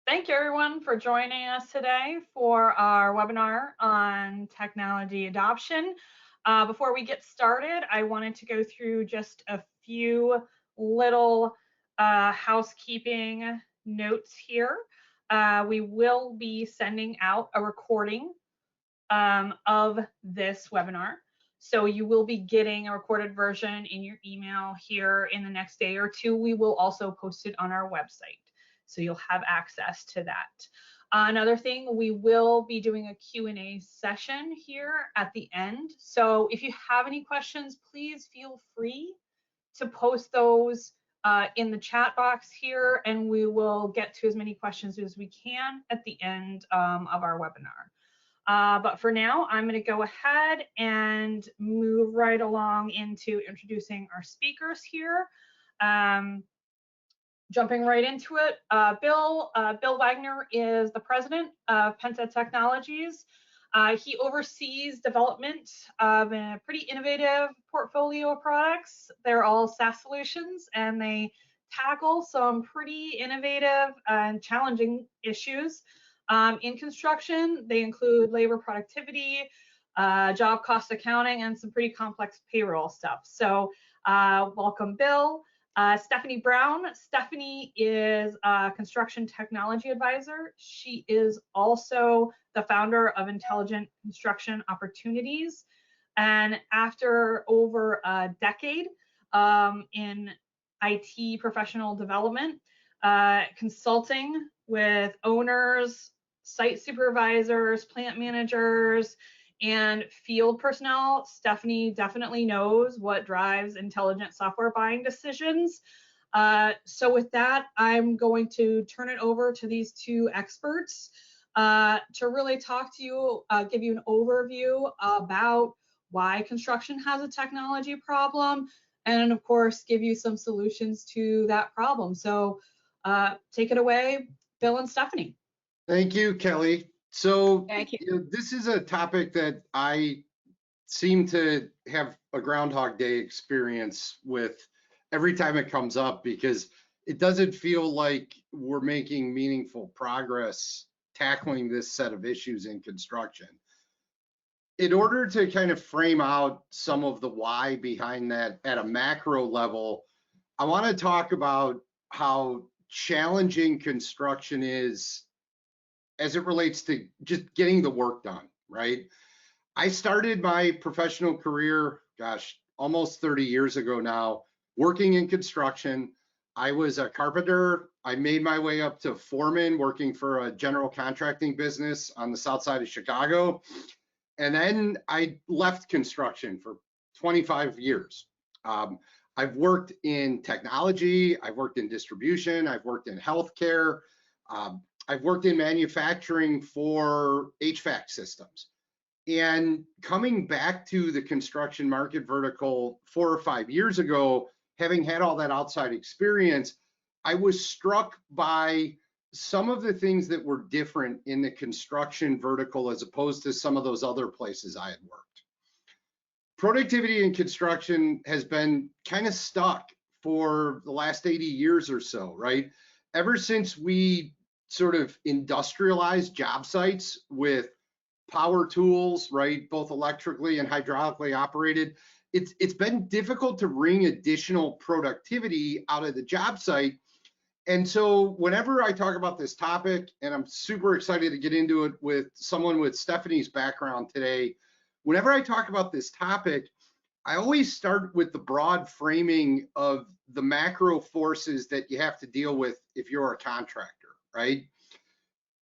Thank you everyone for joining us today for our webinar on technology adoption. Before we get started, I wanted to go through just a few little housekeeping notes here. We will be sending out a recording of this webinar. So you will be getting a recorded version in your email here in the next day or two. We will also post it on our website, so you'll have access to that. Another thing, we will be doing a Q&A session here at the end. So if you have any questions, please feel free to post those in the chat box here, and we will get to as many questions as we can at the end of our webinar. But for now, I'm going to go ahead and move right along into introducing our speakers here. Jumping right into it, Bill Wagner is the president of Penta Technologies. He oversees development of a pretty innovative portfolio of products. They're all SaaS solutions, and they tackle some pretty innovative and challenging issues. In construction, they include labor productivity, job cost accounting, and some pretty complex payroll stuff. So welcome, Bill. Stephanie Brown. Stephanie is a construction technology advisor. She is also the founder of Intelligent Construction Opportunities. And after over a decade in IT professional development, consulting with owners, site supervisors, plant managers, and field personnel, Stephanie definitely knows what drives intelligent software buying decisions. So with that, I'm going to turn it over to these two experts to really talk to you, give you an overview about why construction has a technology problem, and of course, give you some solutions to that problem. So take it away, Bill and Stephanie. Thank you, Kelly. So Thank you. This is a topic that I seem to have a Groundhog Day experience with every time it comes up, because it doesn't feel like we're making meaningful progress tackling this set of issues in construction. In order to kind of frame out some of the why behind that at a macro level, I want to talk about how challenging construction is as it relates to just getting the work done, right? I started my professional career, gosh, almost 30 years ago now, working in construction. I was a carpenter. I made my way up to foreman, working for a general contracting business on the south side of Chicago. And then I left construction for 25 years. I've worked in technology, I've worked in distribution, I've worked in healthcare, I've worked in manufacturing for HVAC systems. And coming back to the construction market vertical 4 or 5 years ago, having had all that outside experience, I was struck by some of the things that were different in the construction vertical as opposed to some of those other places I had worked. Productivity in construction has been kind of stuck for the last 80 years or so, right? Ever since we sort of industrialized job sites with power tools, right, both electrically and hydraulically operated, it's been difficult to wring additional productivity out of the job site. And so whenever I talk about this topic, and I'm super excited to get into it with someone with Stephanie's background today, whenever I talk about this topic, I always start with the broad framing of the macro forces that you have to deal with if you're a contractor, right?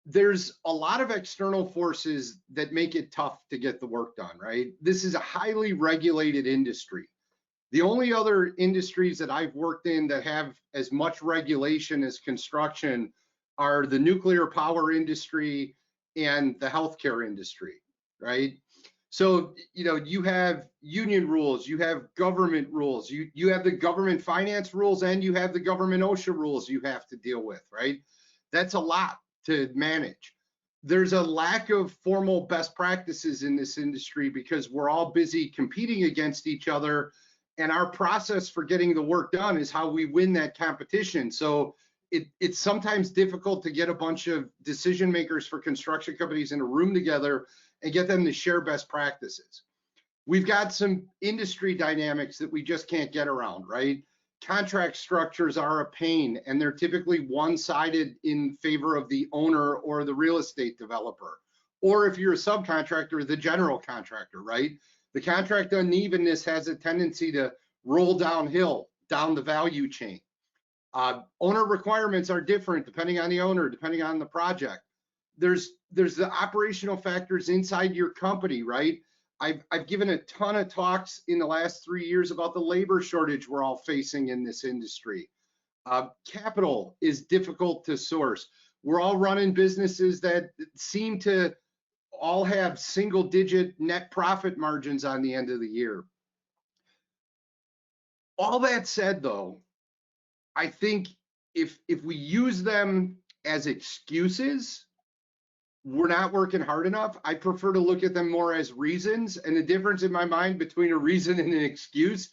There's a lot of external forces that make it tough to get the work done, right? This is a highly regulated industry. The only other industries that I've worked in that have as much regulation as construction are the nuclear power industry and the healthcare industry, right? So, you know, you have union rules, you have government rules, you have the government finance rules, and you have the government OSHA rules you have to deal with, right? That's a lot to manage. There's a lack of formal best practices in this industry because we're all busy competing against each other, and our process for getting the work done is how we win that competition. So it's sometimes difficult to get a bunch of decision makers for construction companies in a room together and get them to share best practices. We've got some industry dynamics that we just can't get around, right? Contract structures are a pain, and they're typically one-sided in favor of the owner or the real estate developer. Or if you're a subcontractor, the general contractor, right? The contract unevenness has a tendency to roll downhill, down the value chain. Owner requirements are different depending on the owner, depending on the project. There's the operational factors inside your company, right? I've given a ton of talks in the last 3 years about the labor shortage we're all facing in this industry. Capital is difficult to source. We're all running businesses that seem to all have single-digit net profit margins on the end of the year. All that said, though, I think if we use them as excuses, we're not working hard enough. I prefer to look at them more as reasons. And the difference in my mind between a reason and an excuse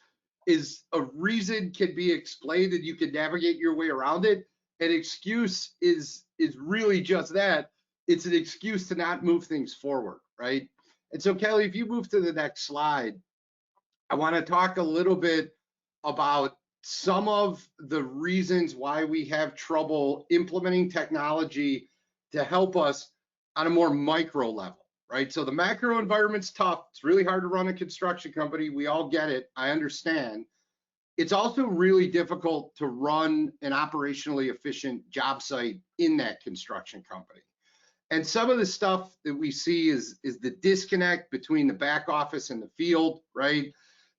is a reason can be explained and you can navigate your way around it. An excuse is really just that. It's an excuse to not move things forward, right? And so, Kelly, if you move to the next slide, I want to talk a little bit about some of the reasons why we have trouble implementing technology to help us on a more micro level, right? So the macro environment's tough. It's really hard to run a construction company. We all get it. I understand. It's also really difficult to run an operationally efficient job site in that construction company. And some of the stuff that we see is the disconnect between the back office and the field, right?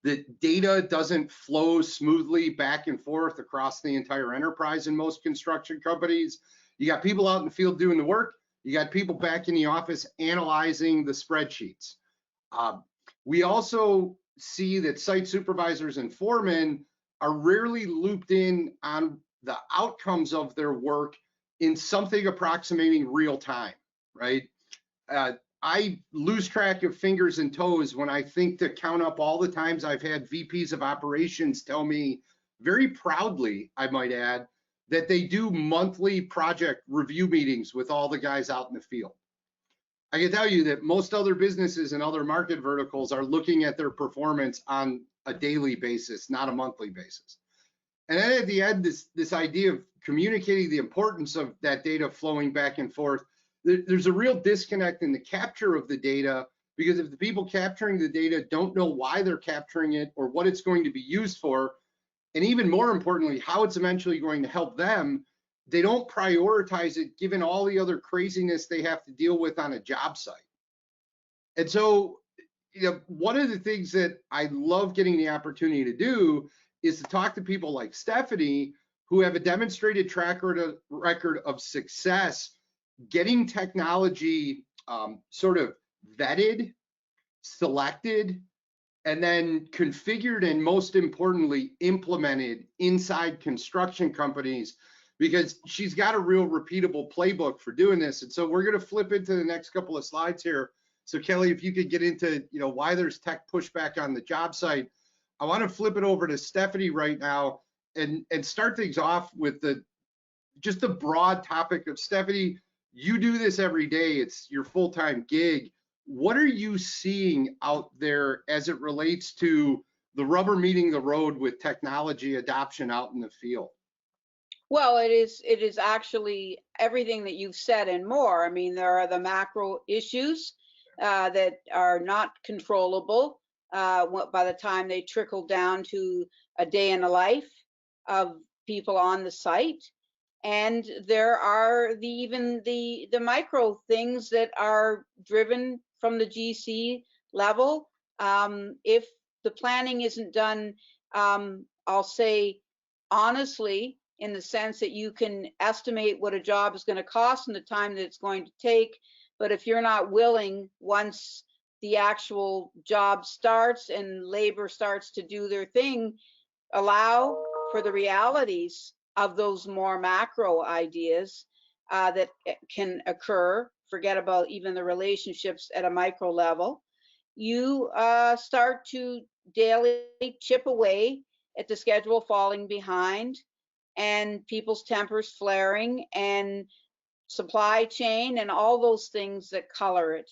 The data doesn't flow smoothly back and forth across the entire enterprise in most construction companies. You got people out in the field doing the work. You got people back in the office analyzing the spreadsheets. We also see that site supervisors and foremen are rarely looped in on the outcomes of their work in something approximating real time, right? I lose track of fingers and toes when I think to count up all the times I've had VPs of operations tell me, very proudly, I might add, that they do monthly project review meetings with all the guys out in the field. I can tell you that most other businesses and other market verticals are looking at their performance on a daily basis, not a monthly basis. And then at the end, this idea of communicating the importance of that data flowing back and forth, there's a real disconnect in the capture of the data, because if the people capturing the data don't know why they're capturing it or what it's going to be used for, and even more importantly, how it's eventually going to help them, they don't prioritize it given all the other craziness they have to deal with on a job site. And so, one of the things that I love getting the opportunity to do is to talk to people like Stephanie, who have a demonstrated track record of success getting technology sort of vetted, selected, and then configured, and most importantly, implemented inside construction companies, because she's got a real repeatable playbook for doing this. And so we're going to flip into the next couple of slides here. So Kelly, if you could get into why there's tech pushback on the job site, I want to flip it over to Stephanie right now and start things off with just the broad topic of, Stephanie, you do this every day. It's your full-time gig. What are you seeing out there as it relates to the rubber meeting the road with technology adoption out in the field? Well, it is actually everything that you've said and more. I mean, there are the macro issues that are not controllable by the time they trickle down to a day in the life of people on the site. And there are even the micro things that are driven from the GC level. If the planning isn't done, I'll say honestly, in the sense that you can estimate what a job is going to cost and the time that it's going to take. But if you're not willing, once the actual job starts and labor starts to do their thing, allow for the realities of those more macro ideas that can occur, forget about even the relationships at a micro level, you start to daily chip away at the schedule falling behind. and people's tempers flaring and supply chain and all those things that color it.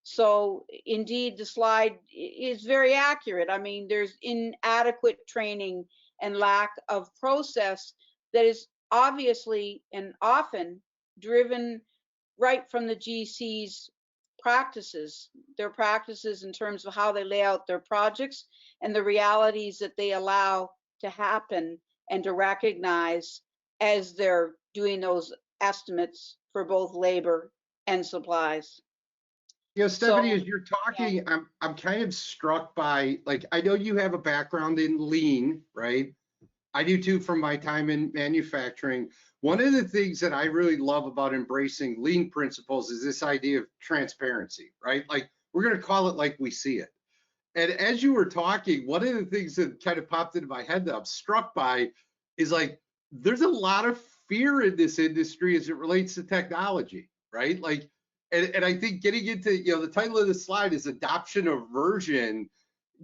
So indeed, the slide is very accurate. I mean, there's inadequate training and lack of process that is obviously and often driven right from the GC's practices, their practices in terms of how they lay out their projects and the realities that they allow to happen and to recognize as they're doing those estimates for both labor and supplies. You know, Stephanie, So, as you're yeah. talking, I'm kind of struck by, like, I know you have a background in lean, right? I do too from my time in manufacturing. One of the things that I really love about embracing lean principles is this idea of transparency, right? Like, we're going to call it like we see it. And as you were talking, one of the things that kind of popped into my head that I'm struck by is, like, there's a lot of fear in this industry as it relates to technology, right? Like, and I think getting into, you know, the title of the slide is adoption aversion.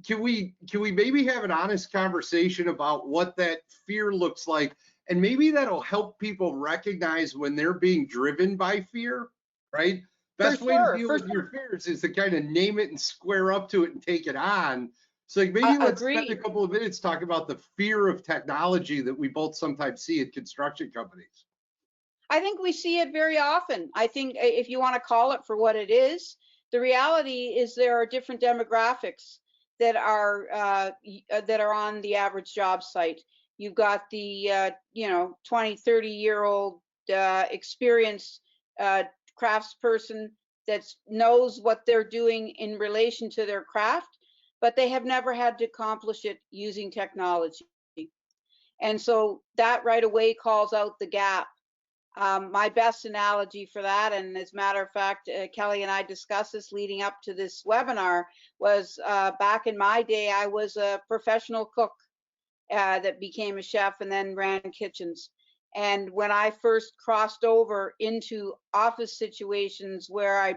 Can we maybe have an honest conversation about what that fear looks like, and maybe that'll help people recognize when they're being driven by fear, right? Best way to deal with your fears is to kind of name it and square up to it and take it on. So, like, maybe let's spend a couple of minutes talking about the fear of technology that we both sometimes see in construction companies. I think we see it very often. I think if you want to call it for what it is, the reality is there are different demographics that are on the average job site. You've got the 20, 30-year-old experienced craftsperson that knows what they're doing in relation to their craft, but they have never had to accomplish it using technology. And so that right away calls out the gap. My best analogy for that, and as a matter of fact, Kelly and I discussed this leading up to this webinar, was back in my day, I was a professional cook that became a chef and then ran kitchens. And when I first crossed over into office situations where I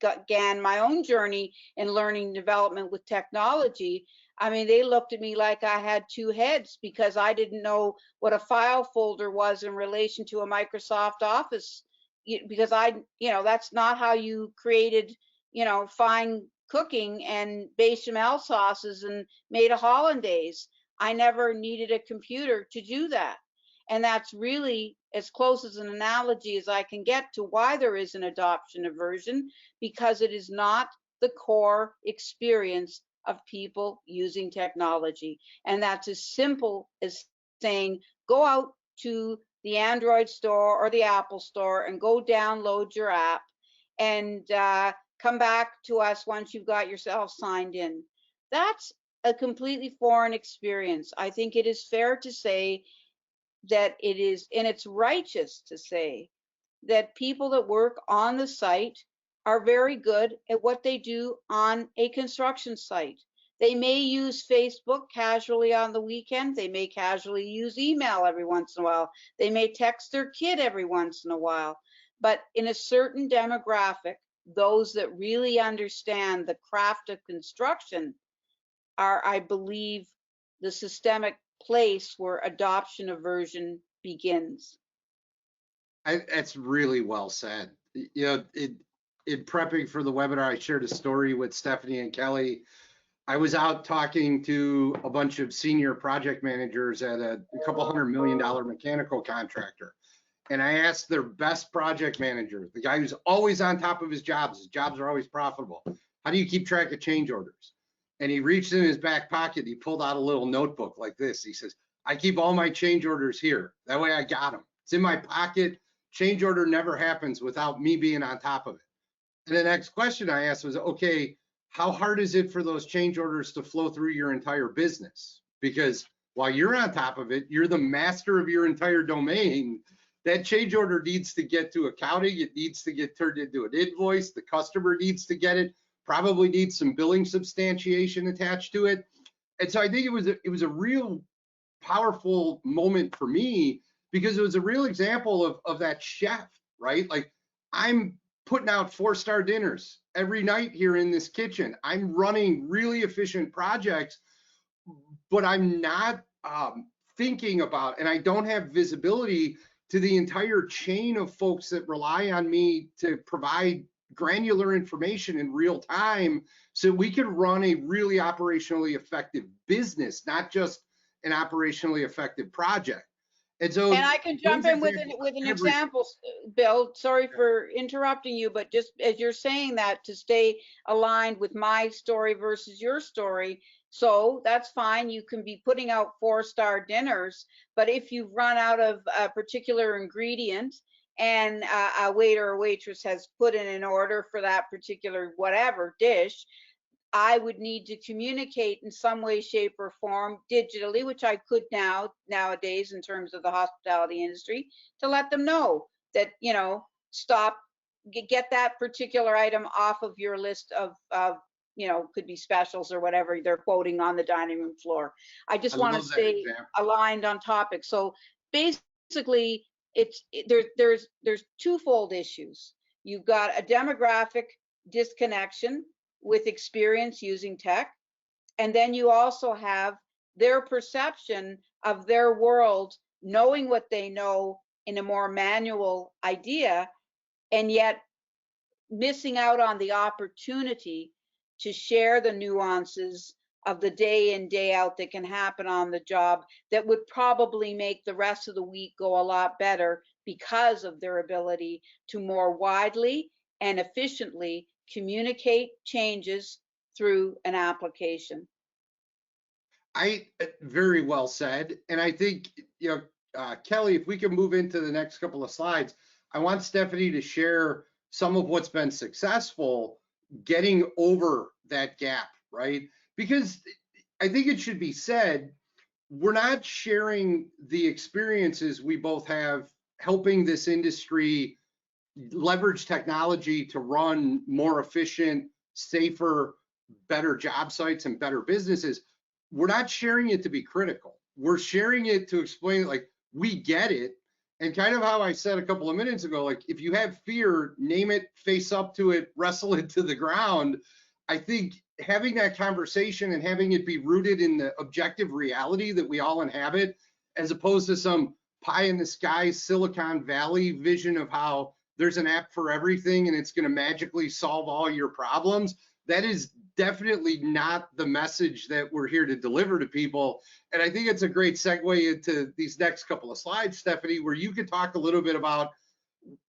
began my own journey in learning development with technology, I mean, they looked at me like I had two heads because I didn't know what a file folder was in relation to a Microsoft Office, because that's not how you created, fine cooking and bechamel sauces and made a hollandaise. I never needed a computer to do that. And that's really as close as an analogy as I can get to why there is an adoption aversion, because it is not the core experience of people using technology. And that's as simple as saying, go out to the Android store or the Apple store and go download your app and come back to us once you've got yourself signed in. That's a completely foreign experience. I think it is fair to say that it is, and it's righteous to say, that people that work on the site are very good at what they do on a construction site. They may use Facebook casually on the weekend. They may casually use email every once in a while. They may text their kid every once in a while. But in a certain demographic, those that really understand the craft of construction are, I believe, the systemic place where adoption aversion begins. That's really well said. You know, in prepping for the webinar, I shared a story with Stephanie and Kelly. I was out talking to a bunch of senior project managers at a couple $100 million mechanical contractor. And I asked their best project manager, the guy who's always on top of his jobs are always profitable, how do you keep track of change orders? And he reached in his back pocket, and he pulled out a little notebook like this. He says, I keep all my change orders here. That way I got them. It's in my pocket. Change order never happens without me being on top of it. And the next question I asked was, okay, how hard is it for those change orders to flow through your entire business? Because while you're on top of it, you're the master of your entire domain. That change order needs to get to accounting. It needs to get turned into an invoice. The customer needs to get it. Probably needs some billing substantiation attached to it. And so I think it was a real powerful moment for me, because it was a real example of that chef, right? Like, I'm putting out 4-star dinners every night here in this kitchen. I'm running really efficient projects, but I'm not thinking about, and I don't have visibility to the entire chain of folks that rely on me to provide granular information in real time so we could run a really operationally effective business, not just an operationally effective project. And so, And I can jump in with an example, Bill. Sorry for interrupting you, but just as you're saying that, to stay aligned with my story versus your story, so that's fine. You can be putting out 4-star dinners, but if you've run out of a particular ingredient and a waiter or waitress has put in an order for that particular whatever dish, I would need to communicate in some way, shape, or form digitally, which I could nowadays in terms of the hospitality industry, to let them know that, you know, stop, get that particular item off of your list of you know, could be specials or whatever they're quoting on the dining room floor. I just want to stay aligned on topic. So basically, there's twofold issues. You've got a demographic disconnection with experience using tech. And then you also have their perception of their world, knowing what they know in a more manual idea, and yet missing out on the opportunity to share the nuances of the day in, day out that can happen on the job that would probably make the rest of the week go a lot better because of their ability to more widely and efficiently communicate changes through an application. Very well said. And I think, you know, Kelly, if we can move into the next couple of slides, I want Stephanie to share some of what's been successful getting over that gap, right? Because I think it should be said, we're not sharing the experiences we both have helping this industry leverage technology to run more efficient, safer, better job sites and better businesses. We're not sharing it to be critical. We're sharing it to explain, like, we get it. And kind of how I said a couple of minutes ago, like, if you have fear, name it, face up to it, wrestle it to the ground. I think having that conversation and having it be rooted in the objective reality that we all inhabit, as opposed to some pie in the sky Silicon Valley vision of how there's an app for everything and it's going to magically solve all your problems. That is definitely not the message that we're here to deliver to people. And I think it's a great segue into these next couple of slides, Stephanie, where you could talk a little bit about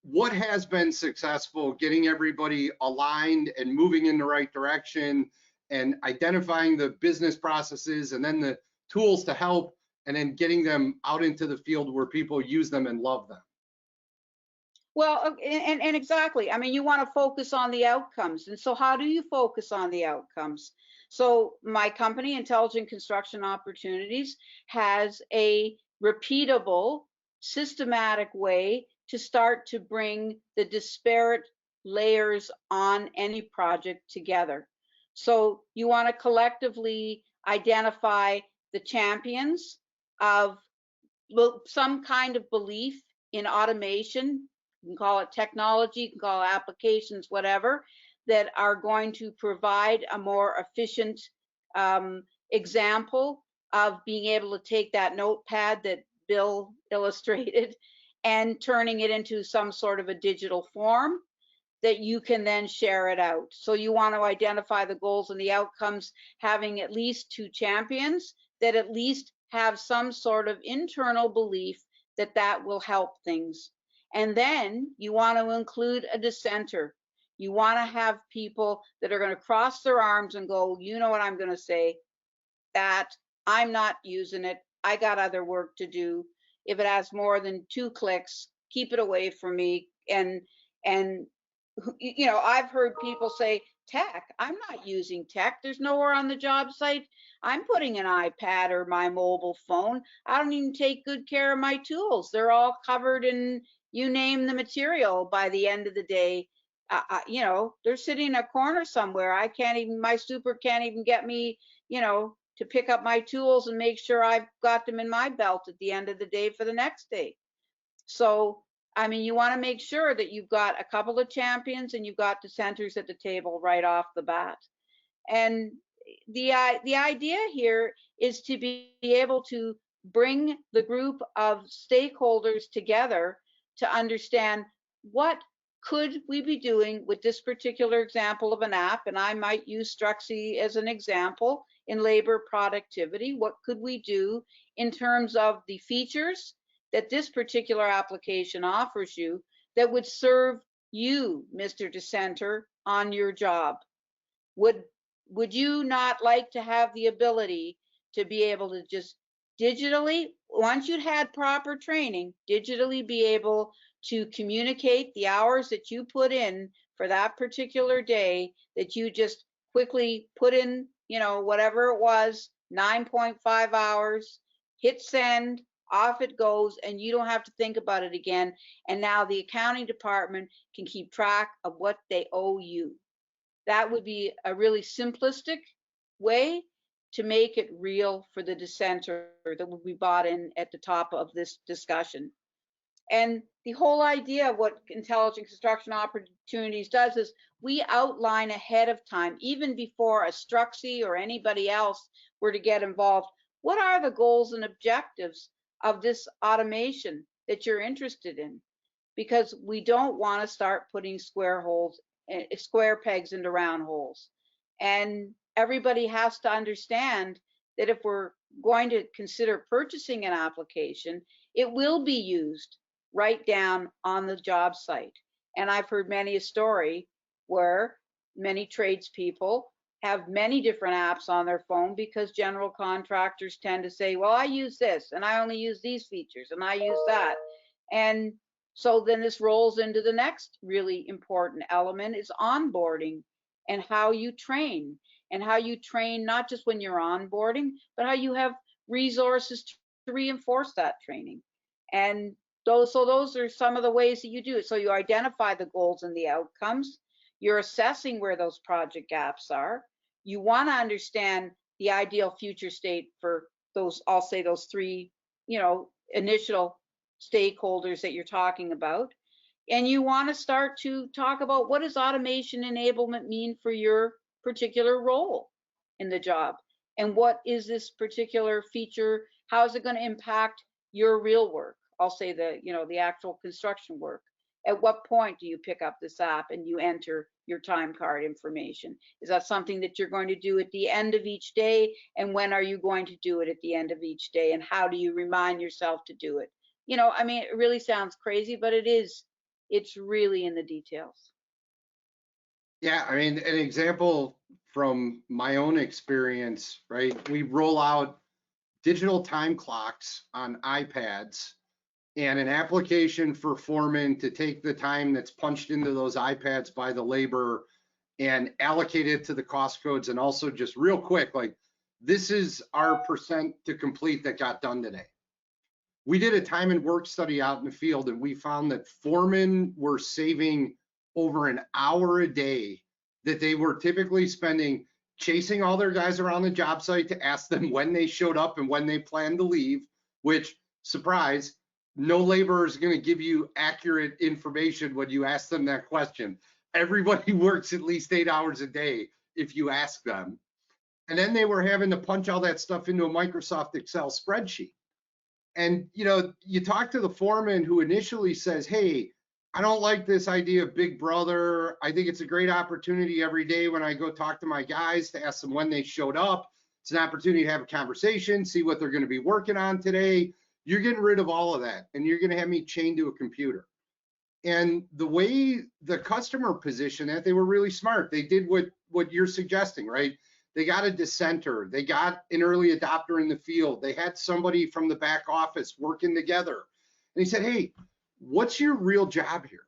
what has been successful, getting everybody aligned and moving in the right direction and identifying the business processes and then the tools to help, and then getting them out into the field where people use them and love them. Well, and exactly. I mean, you want to focus on the outcomes. And so how do you focus on the outcomes? So my company, Intelligent Construction Opportunities, has a repeatable, systematic way to start to bring the disparate layers on any project together. So you want to collectively identify the champions of some kind of belief in automation. You can call it technology, you can call it applications, whatever, that are going to provide a more efficient example of being able to take that notepad that Bill illustrated and turning it into some sort of a digital form that you can then share it out. So you want to identify the goals and the outcomes, having at least 2 champions that at least have some sort of internal belief that that will help things. And then you want to include a dissenter. You want to have people that are going to cross their arms and go, you know what I'm going to say, that I'm not using it. I got other work to do. If it has more than 2 clicks, keep it away from me. And you know, I've heard people say, tech, I'm not using tech. There's nowhere on the job site I'm putting an iPad or my mobile phone. I don't even take good care of my tools. They're all covered in, you name the material. By the end of the day, you know, they're sitting in a corner somewhere. I can't even, my super can't even get me, you know, to pick up my tools and make sure I've got them in my belt at the end of the day for the next day. So, I mean, you want to make sure that you've got a couple of champions and you've got dissenters at the table right off the bat. And the idea here is to be able to bring the group of stakeholders together to understand what could we be doing with this particular example of an app, and I might use Struxy as an example in labor productivity. What could we do in terms of the features that this particular application offers you that would serve you, Mr. Dissenter, on your job? Would you not like to have the ability to be able to just digitally, once you'd had proper training, digitally be able to communicate the hours that you put in for that particular day, that you just quickly put in, you know, whatever it was, 9.5 hours, hit send, off it goes, and you don't have to think about it again. And now the accounting department can keep track of what they owe you. That would be a really simplistic way to make it real for the dissenter that will be bought in at the top of this discussion. And the whole idea of what intelligent construction opportunities does is we outline ahead of time, even before a Struxy or anybody else were to get involved, what are the goals and objectives of this automation that you're interested in? Because we don't want to start putting square pegs into round holes. And everybody has to understand that if we're going to consider purchasing an application, it will be used right down on the job site. And I've heard many a story where many tradespeople have many different apps on their phone because general contractors tend to say, well, I use this and I only use these features and I use that. And so then this rolls into the next really important element is onboarding and how you train, and how you train not just when you're onboarding, but how you have resources to reinforce that training. And those are some of the ways that you do it. So you identify the goals and the outcomes. You're assessing where those project gaps are. You want to understand the ideal future state for those, I'll say those three, you know, initial stakeholders that you're talking about. And you want to start to talk about what does automation enablement mean for your particular role in the job, and what is this particular feature, how is it going to impact your real work? I'll say the, you know, the actual construction work. At what point do you pick up this app and you enter your time card information? Is that something that you're going to do at the end of each day? And when are you going to do it at the end of each day? And how do you remind yourself to do it? You know, I mean, it really sounds crazy, but it is. It's really in the details. Yeah, I mean, an example from my own experience, right? We roll out digital time clocks on iPads and an application for foremen to take the time that's punched into those iPads by the labor and allocate it to the cost codes. And also just real quick, like, this is our percent to complete that got done today. We did a time and work study out in the field, and we found that foremen were saving over an hour a day that they were typically spending chasing all their guys around the job site to ask them when they showed up and when they planned to leave, which, surprise, no laborer is going to give you accurate information when you ask them that question. Everybody works at least 8 hours a day if you ask them. And then they were having to punch all that stuff into a Microsoft Excel spreadsheet. And, you know, you talk to the foreman who initially says, hey, I don't like this idea of Big Brother. I think it's a great opportunity every day when I go talk to my guys to ask them when they showed up. It's an opportunity to have a conversation, see what they're going to be working on today. You're getting rid of all of that, and you're going to have me chained to a computer. And the way the customer positioned that, they were really smart. They did what you're suggesting, right? They got a dissenter. They got an early adopter in the field. They had somebody from the back office working together. And he said, hey, what's your real job here?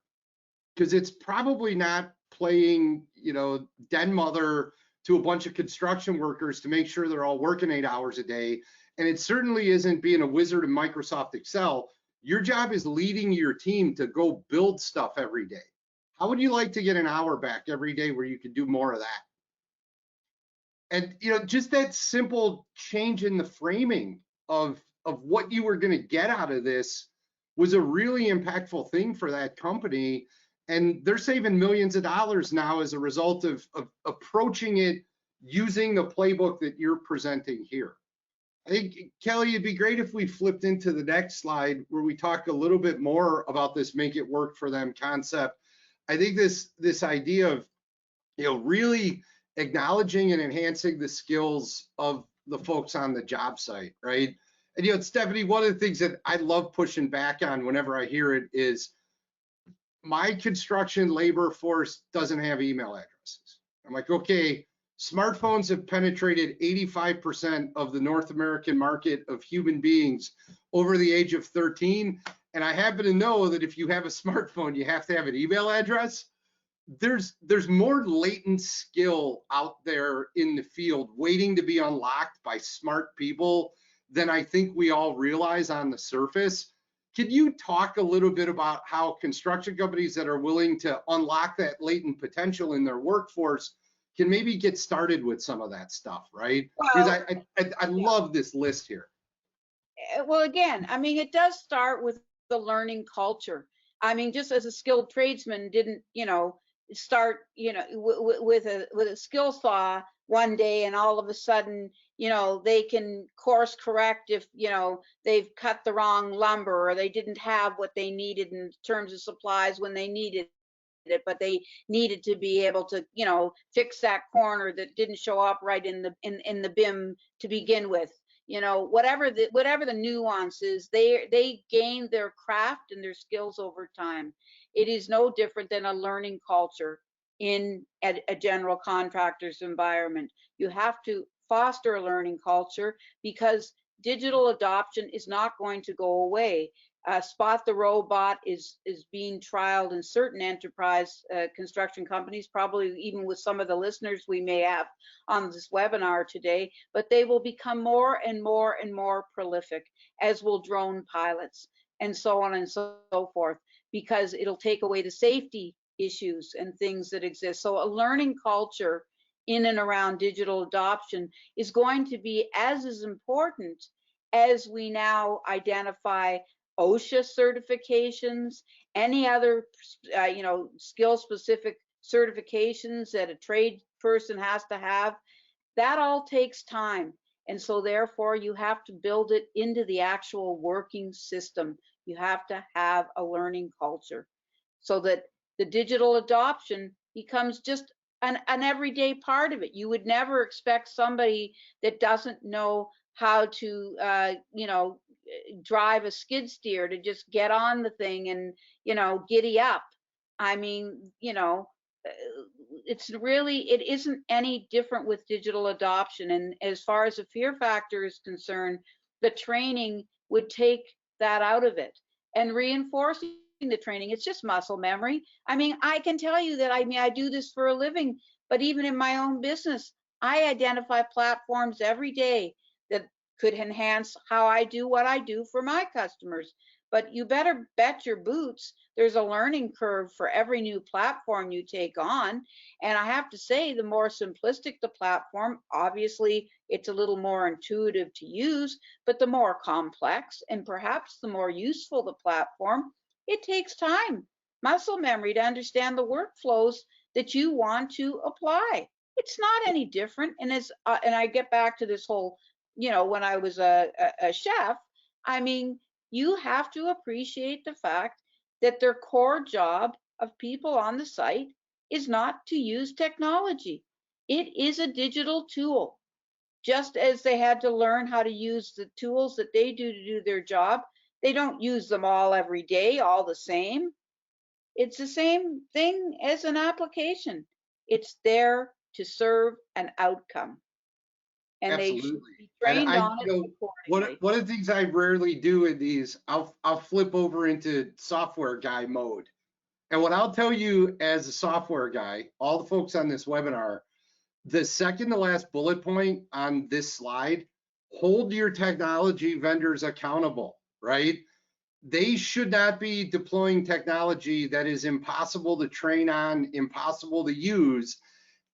Because it's probably not playing, you know, den mother to a bunch of construction workers to make sure they're all working 8 hours a day. And it certainly isn't being a wizard in Microsoft Excel. Your job is leading your team to go build stuff every day. How would you like to get an hour back every day where you could do more of that? And, you know, just that simple change in the framing of what you were going to get out of this was a really impactful thing for that company. And they're saving millions of dollars now as a result of approaching it using the playbook that you're presenting here. I think, Kelly, it'd be great if we flipped into the next slide where we talk a little bit more about this make it work for them concept. I think this idea of, really acknowledging and enhancing the skills of the folks on the job site, right? And, Stephanie, one of the things that I love pushing back on whenever I hear it is my construction labor force doesn't have email addresses. I'm like, okay, smartphones have penetrated 85% of the North American market of human beings over the age of 13. And I happen to know that if you have a smartphone, you have to have an email address. There's more latent skill out there in the field waiting to be unlocked by smart people than I think we all realize on the surface. Can you talk a little bit about how construction companies that are willing to unlock that latent potential in their workforce can maybe get started with some of that stuff, right? Because I love this list here. Well, again, I mean, it does start with the learning culture. I mean, just as a skilled tradesman didn't, start, with a skill saw one day and all of a sudden, they can course correct if, they've cut the wrong lumber or they didn't have what they needed in terms of supplies when they needed it, but they needed to be able to, fix that corner that didn't show up right in the BIM to begin with. Whatever the nuance is, they gain their craft and their skills over time. It is no different than a learning culture in a general contractor's environment. You have to foster a learning culture because digital adoption is not going to go away. Spot the Robot is being trialed in certain enterprise construction companies, probably even with some of the listeners we may have on this webinar today, but they will become more and more and more prolific, as will drone pilots and so on and so forth, because it'll take away the safety issues and things that exist. So a learning culture in and around digital adoption is going to be as important as we now identify OSHA certifications, any other, skill-specific certifications that a trade person has to have. That all takes time. And so therefore you have to build it into the actual working system. You have to have a learning culture so that the digital adoption becomes just an everyday part of it. You would never expect somebody that doesn't know how to, drive a skid steer to just get on the thing and, giddy up. I mean, it isn't any different with digital adoption. And as far as the fear factor is concerned, the training would take that out of it and reinforcing the training. It's just muscle memory. I mean, I can tell you that, I do this for a living, but even in my own business, I identify platforms every day that could enhance how I do what I do for my customers. But you better bet your boots there's a learning curve for every new platform you take on. And I have to say, the more simplistic the platform, obviously it's a little more intuitive to use, but the more complex and perhaps the more useful the platform, it takes time, muscle memory to understand the workflows that you want to apply. It's not any different. And and I get back to this whole, when I was a chef, I mean, you have to appreciate the fact that their core job of people on the site is not to use technology. It is a digital tool. Just as they had to learn how to use the tools that they do to do their job, they don't use them all every day, all the same. It's the same thing as an application. It's there to serve an outcome. And Absolutely. they should be trained on it accordingly. One of the things I rarely do in these, I'll flip over into software guy mode. And what I'll tell you as a software guy, all the folks on this webinar, the second to last bullet point on this slide, hold your technology vendors accountable, right? They should not be deploying technology that is impossible to train on, impossible to use.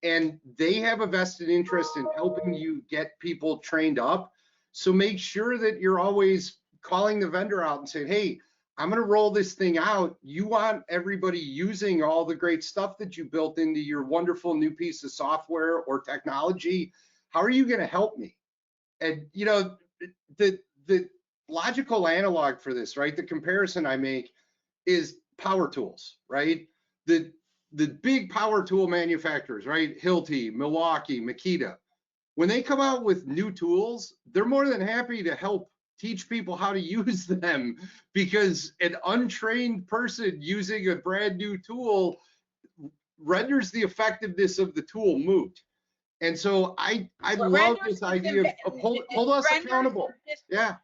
And they have a vested interest in helping you get people trained up. So make sure that you're always calling the vendor out and saying, hey, I'm going to roll this thing out. You want everybody using all the great stuff that you built into your wonderful new piece of software or technology. How are you going to help me? And, the logical analog for this, right? The comparison I make is power tools, right? The big power tool manufacturers, right? Hilti, Milwaukee, Makita. When they come out with new tools, they're more than happy to help teach people how to use them, because an untrained person using a brand new tool renders the effectiveness of the tool moot. And so I love this idea of hold us accountable. Yeah.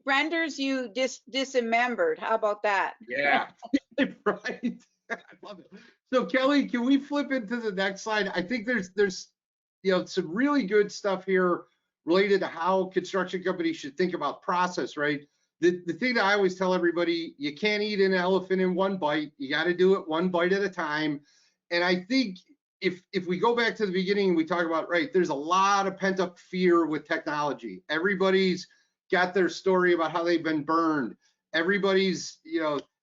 Renders you dismembered. How about that? Yeah. Right. I love it. So Kelly, can we flip into the next slide? I think there's some really good stuff here related to how construction companies should think about process, right? The thing that I always tell everybody, you can't eat an elephant in one bite. You got to do it one bite at a time. And I think if we go back to the beginning and we talk about, right, there's a lot of pent up fear with technology. Everybody's got their story about how they've been burned. Everybody's,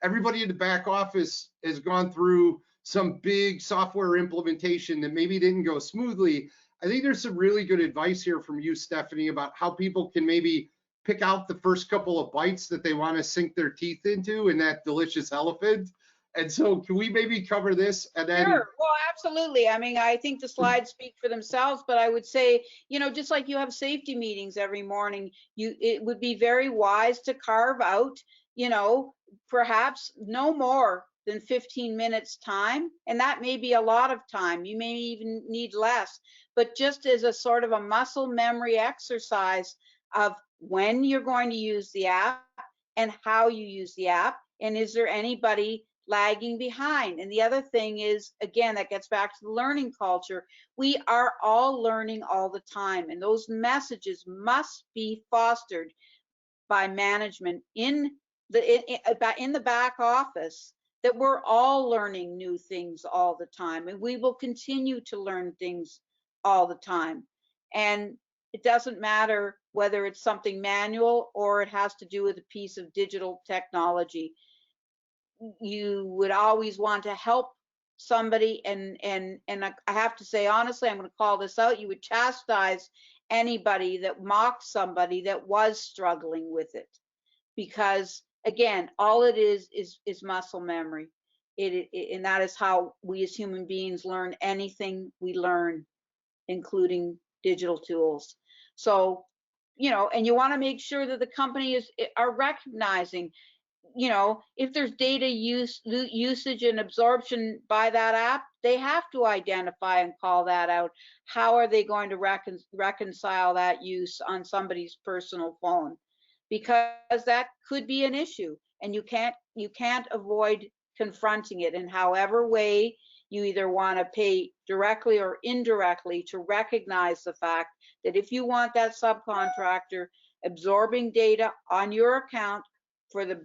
everybody in the back office has gone through some big software implementation that maybe didn't go smoothly. I think there's some really good advice here from you, Stephanie, about how people can maybe pick out the first couple of bites that they want to sink their teeth into in that delicious elephant. And so can we maybe cover this? And then Sure. Well, absolutely. I mean, I think the slides speak for themselves, but I would say, just like you have safety meetings every morning, it would be very wise to carve out, perhaps no more than 15 minutes time. And that may be a lot of time. You may even need less, but just as a sort of a muscle memory exercise of when you're going to use the app and how you use the app. And is there anybody lagging behind? And the other thing is, again, that gets back to the learning culture. We are all learning all the time, and those messages must be fostered by management in the back office, that we're all learning new things all the time, and we will continue to learn things all the time. And it doesn't matter whether it's something manual or it has to do with a piece of digital technology. You would always want to help somebody, and I have to say, honestly, I'm going to call this out. You would chastise anybody that mocked somebody that was struggling with it, because again, all it is muscle memory. And that is how we as human beings learn anything we learn, including digital tools. So, and you want to make sure that the company are recognizing, if there's data usage and absorption by that app, they have to identify and call that out. How are they going to reconcile that use on somebody's personal phone? Because that could be an issue, and you can't avoid confronting it in however way you either want to pay directly or indirectly to recognize the fact that if you want that subcontractor absorbing data on your account for the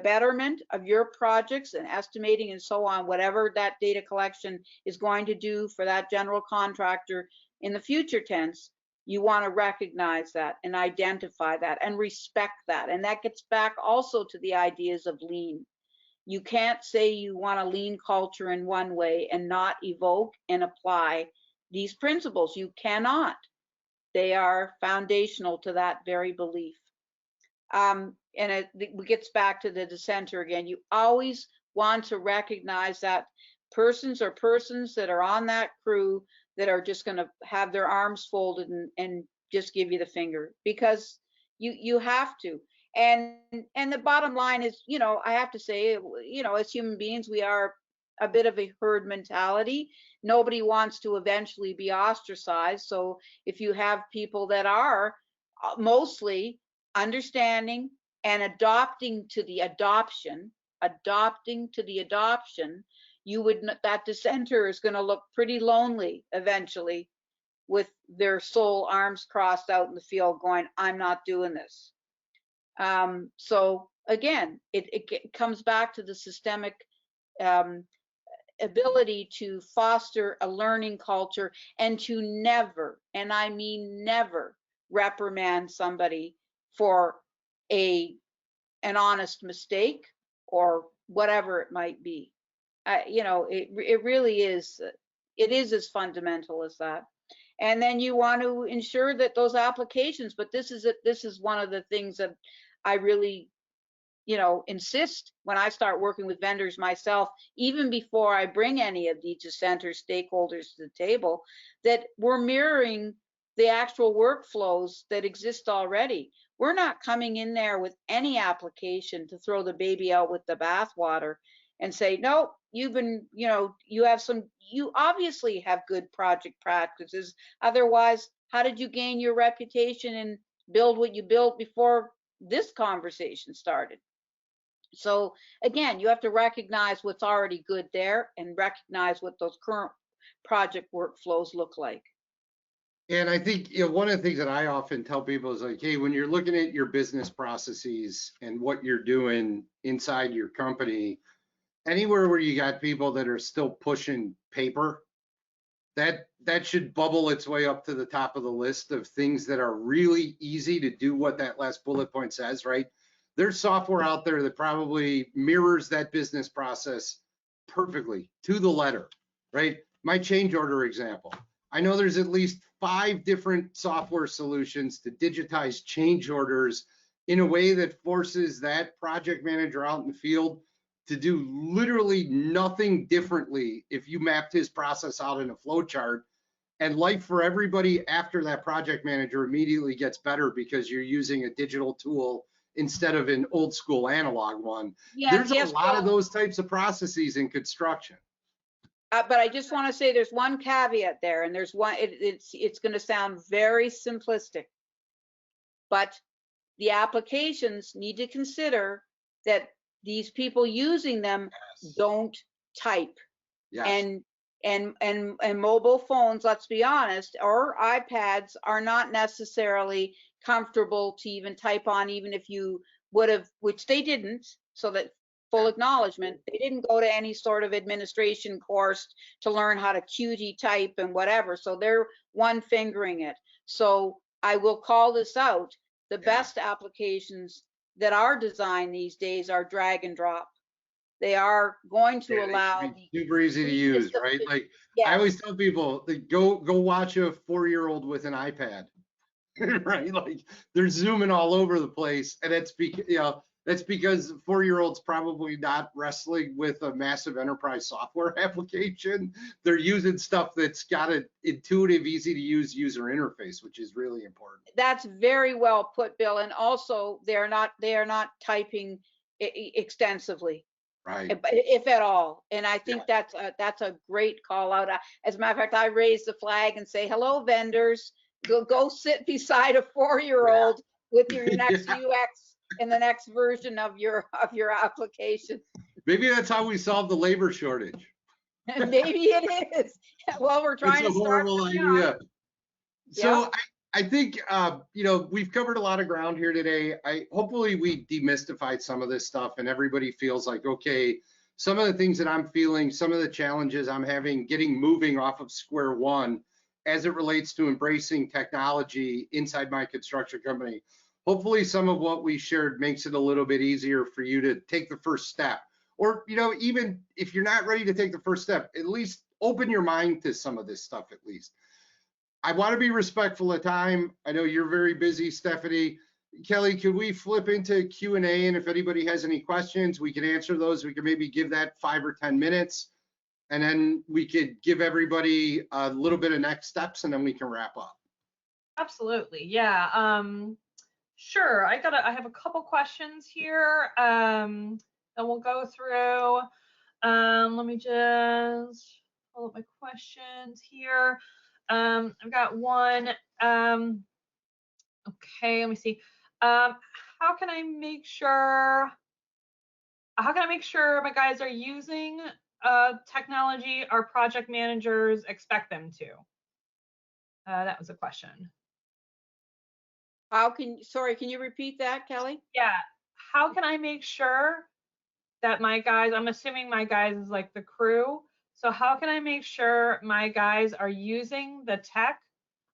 betterment of your projects and estimating and so on, whatever that data collection is going to do for that general contractor in the future tense, you want to recognize that and identify that and respect that. And that gets back also to the ideas of lean. You can't say you want a lean culture in one way and not evoke and apply these principles. You cannot. They are foundational to that very belief. And it gets back to the dissenter again. You always want to recognize that persons that are on that crew that are just going to have their arms folded and just give you the finger, because you have to. And the bottom line is, I have to say, as human beings, we are a bit of a herd mentality. Nobody wants to eventually be ostracized. So if you have people that are mostly understanding and adopting to the adoption, that dissenter is going to look pretty lonely eventually, with their soul arms crossed out in the field going, I'm not doing this. So again, it comes back to the systemic ability to foster a learning culture, and to never, and I mean never, reprimand somebody for an honest mistake or whatever it might be. It really is, it is as fundamental as that. And then you want to ensure that those applications, but this is one of the things that I really, insist when I start working with vendors myself, even before I bring any of these center stakeholders to the table, that we're mirroring the actual workflows that exist already. We're not coming in there with any application to throw the baby out with the bathwater and say, no, you obviously have good project practices. Otherwise, how did you gain your reputation and build what you built before this conversation started? So again, you have to recognize what's already good there and recognize what those current project workflows look like. And I think, one of the things that I often tell people is like, hey, when you're looking at your business processes and what you're doing inside your company, anywhere where you got people that are still pushing paper, that should bubble its way up to the top of the list of things that are really easy to do what that last bullet point says, right? There's software out there that probably mirrors that business process perfectly to the letter, right? My change order example. I know there's at least 5 different software solutions to digitize change orders in a way that forces that project manager out in the field to do literally nothing differently if you mapped his process out in a flow chart. And life for everybody after that project manager immediately gets better because you're using a digital tool instead of an old school analog one. There's a lot of those types of processes in construction. But I just want to say there's one caveat there, and there's one, it's going to sound very simplistic, but the applications need to consider that these people using them don't type. Yes. And mobile phones, let's be honest, or iPads are not necessarily comfortable to even type on, even if you would have, which they didn't, so that full acknowledgement, they didn't go to any sort of administration course to learn how to QT type and whatever, so they're one fingering it. So I will call this out. The best applications that are designed these days are drag and drop. They are going to allow super easy to use, right? Like, I always tell people, go watch a 4-year-old with an iPad, right? Like, they're zooming all over the place, and it's that's because 4-year-olds probably not wrestling with a massive enterprise software application. They're using stuff that's got an intuitive, easy to use user interface, which is really important. That's very well put, Bill. And also, they are not typing extensively. Right. If at all. And I think that's a great call out. As a matter of fact, I raise the flag and say, hello, vendors, go sit beside a 4-year-old with your next UX in the next version of your application. Maybe that's how we solve the labor shortage. Maybe it is. Well, we're trying to start. It's a horrible idea. So I think, we've covered a lot of ground here today. Hopefully we demystified some of this stuff and everybody feels like, okay, some of the things that I'm feeling, some of the challenges I'm having getting moving off of square one as it relates to embracing technology inside my construction company. Hopefully some of what we shared makes it a little bit easier for you to take the first step. Or, even if you're not ready to take the first step, at least open your mind to some of this stuff at least. I want to be respectful of time. I know you're very busy, Stephanie. Kelly, could we flip into Q&A? And if anybody has any questions, we can answer those. We can maybe give that 5 or 10 minutes. And then we could give everybody a little bit of next steps and then we can wrap up. Absolutely. Yeah. Sure. I have a couple questions here. That we'll go through. Let me just pull up my questions here. I've got one. Okay, let me see. How can I make sure my guys are using technology our project managers expect them to? That was a question. Sorry, can you repeat that, Kelly? Yeah. How can I make sure that my guys, I'm assuming my guys is like the crew. So how can I make sure my guys are using the tech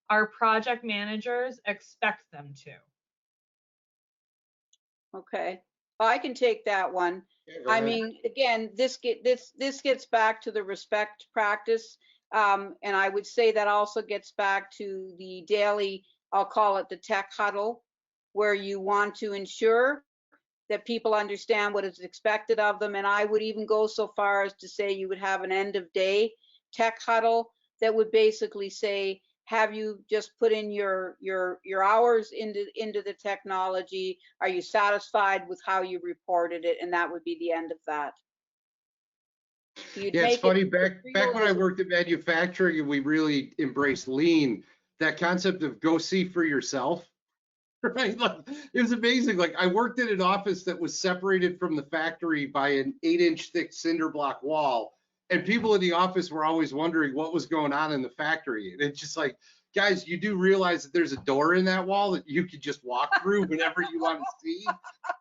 our project managers expect them to? Okay, well, I can take that one. I mean, again, this gets back to the respect practice. And I would say that also gets back to the daily, I'll call it the tech huddle, where you want to ensure that people understand what is expected of them. And I would even go so far as to say you would have an end of day tech huddle that would basically say, have you just put in your hours into the technology? Are you satisfied with how you reported it? And that would be the end of that. You'd Yeah, it's make it funny, back when I realistic. worked in manufacturing and we really embraced lean, that concept of go see for yourself, right? Like, it was amazing. Like, I worked in an office that was separated from the factory by an 8-inch thick cinder block wall, and people in the office were always wondering what was going on in the factory. And it's just like, guys, you do realize that there's a door in that wall that you could just walk through whenever you want to see.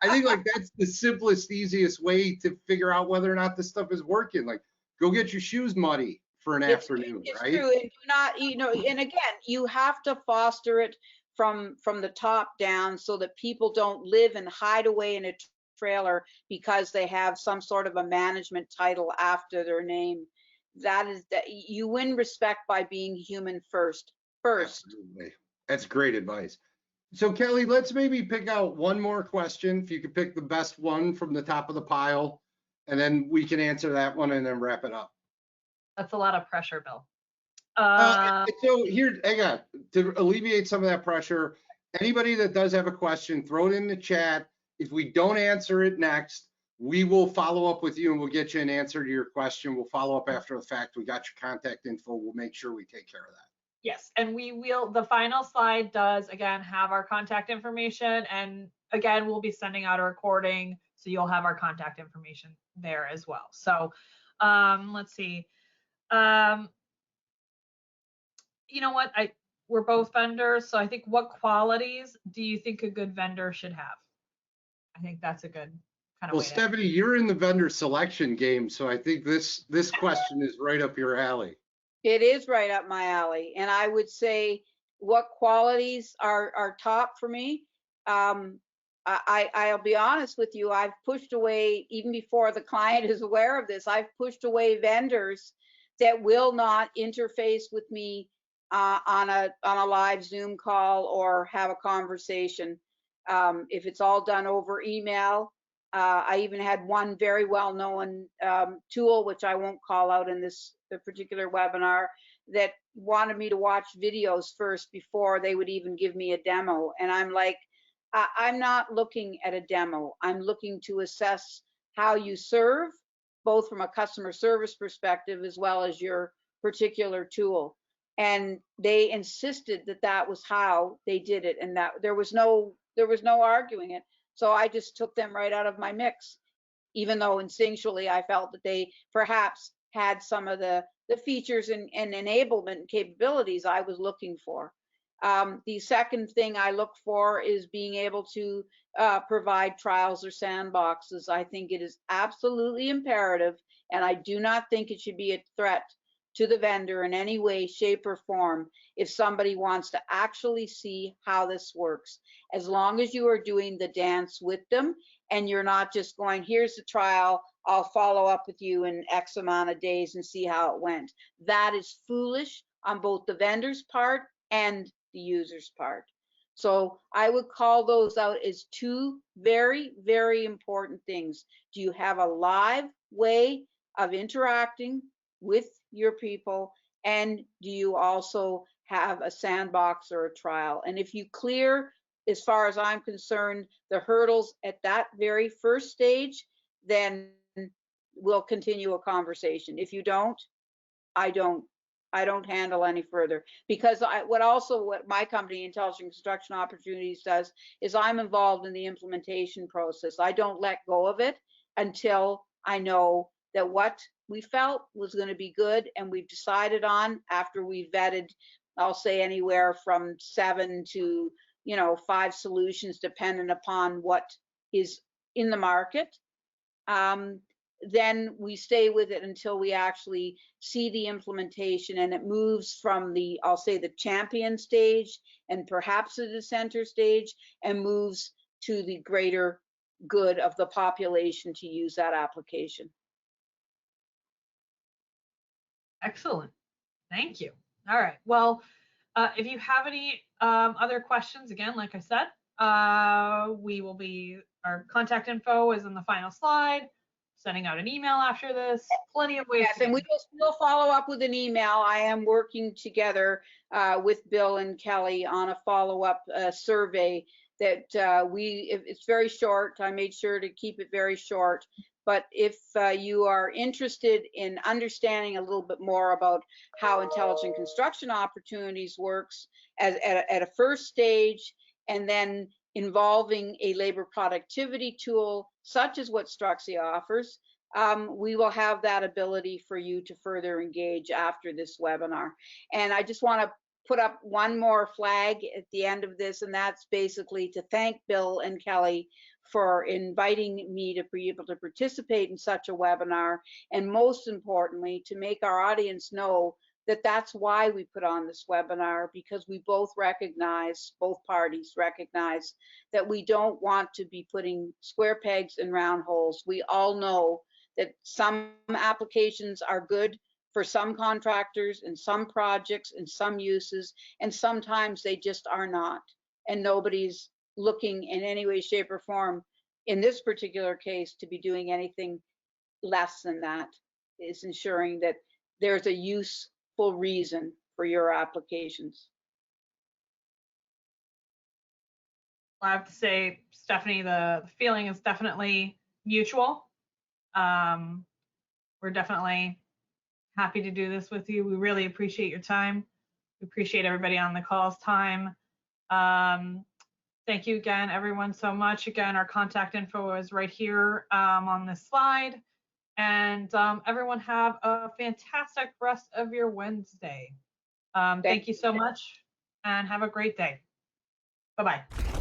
I think like that's the simplest, easiest way to figure out whether or not this stuff is working. Like, go get your shoes muddy for an afternoon, It's right? true, and do not, and again, you have to foster it from the top down so that people don't live and hide away in a trailer because they have some sort of a management title after their name. That you win respect by being human first. Absolutely. That's great advice. So Kelly, let's maybe pick out one more question. If you could pick the best one from the top of the pile, and then we can answer that one and then wrap it up. That's a lot of pressure, Bill. So here, hang on, to alleviate some of that pressure, anybody that does have a question, throw it in the chat. If we don't answer it next, we will follow up with you and we'll get you an answer to your question. We'll follow up after the fact. We got your contact info. We'll make sure we take care of that. Yes, and we will, the final slide does again have our contact information, and again, we'll be sending out a recording, so you'll have our contact information there as well. So let's see. You know what, we're both vendors, so I think what qualities do you think a good vendor should have? I think that's a good kind of Well, way Stephanie, you're in the vendor selection game, so I think this question is right up your alley. It is right up my alley, and I would say what qualities are top for me. I'll be honest with you. I've pushed away, even before the client is aware of this, I've pushed away vendors that will not interface with me on a live Zoom call or have a conversation. If it's all done over email. I even had one very well-known tool, which I won't call out in this particular webinar, that wanted me to watch videos first before they would even give me a demo. And I'm like, I'm not looking at a demo. I'm looking to assess how you serve, both from a customer service perspective as well as your particular tool. And they insisted that that was how they did it, and that there was no arguing it. So I just took them right out of my mix, even though instinctually I felt that they perhaps had some of the features and enablement capabilities I was looking for. The second thing I look for is being able to provide trials or sandboxes. I think it is absolutely imperative, and I do not think it should be a threat to the vendor in any way, shape, or form if somebody wants to actually see how this works. As long as you are doing the dance with them and you're not just going, here's the trial, I'll follow up with you in X amount of days and see how it went. That is foolish on both the vendor's part and the user's part. So I would call those out as two very, very important things. Do you have a live way of interacting with your people, and do you also have a sandbox or a trial? And if you clear, as far as I'm concerned, the hurdles at that very first stage, then we'll continue a conversation. If you don't, I don't handle any further, because what my company, Intelligent Construction Opportunities, does is I'm involved in the implementation process. I don't let go of it until I know that what we felt was going to be good and we've decided on, after we vetted, I'll say anywhere from 7 to 5 solutions, depending upon what is in the market. Then we stay with it until we actually see the implementation, and it moves from the, I'll say, the champion stage and perhaps the dissenter stage, and moves to the greater good of the population to use that application. Excellent. Thank you. All right. Well, if you have any other questions, again, like I said, our contact info is in the final slide. Sending out an email after this. Plenty of ways. Yes, and we will still follow up with an email. I am working together with Bill and Kelly on a follow-up survey that it's very short. I made sure to keep it very short. But if you are interested in understanding a little bit more about how intelligent construction opportunities works at a first stage, and then involving a labor productivity tool such as what Struxia offers, we will have that ability for you to further engage after this webinar. And I just want to put up one more flag at the end of this, and that's basically to thank Bill and Kelly for inviting me to be able to participate in such a webinar, and most importantly, to make our audience know that that's why we put on this webinar, because we both parties recognize that we don't want to be putting square pegs in round holes. We all know that some applications are good for some contractors and some projects and some uses, and sometimes they just are not. And nobody's looking in any way, shape, or form in this particular case to be doing anything less than that. Is ensuring that there's a useful reason for your applications. I have to say, Stephanie, the feeling is definitely mutual. We're definitely happy to do this with you. We really appreciate your time. We appreciate everybody on the call's time. Thank you again, everyone, so much. Again, our contact info is right here on this slide. And everyone have a fantastic rest of your Wednesday. Thank you so much and have a great day. Bye-bye.